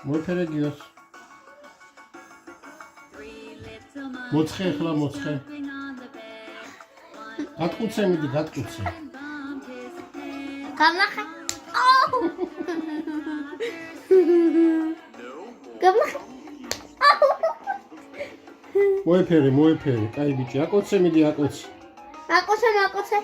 მოიფერე გიოს. მოცხე ახლა მოცხე. გატყუცე მიდი, გატყუცე. გამახე. აუ. გამახე. მოიფერე, კაი ბიჭი, აკოცე მიდი, აკოცე. აკოცე.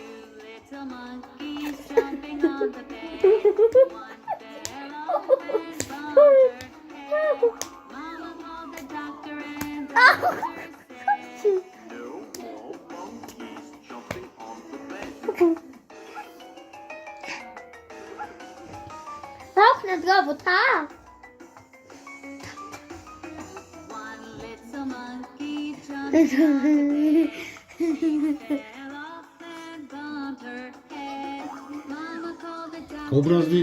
How can I go? Obrazdi.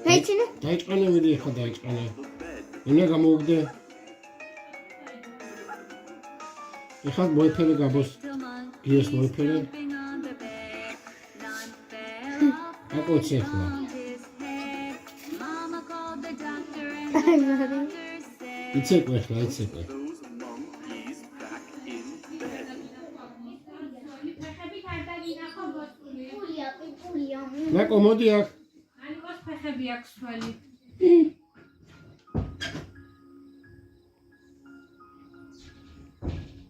Peki. Dayiqane მიდი ხა დაიწყანე. ენა გამოვიდე. ეხლა მოიფერე გაბოს. გიოს მოიფერე. აკოცე ახლა. იცეკვე ახლა, იცეკვე. ნაკო მოდი აქ. ანუ გოს ფეხები აქვს თვალი.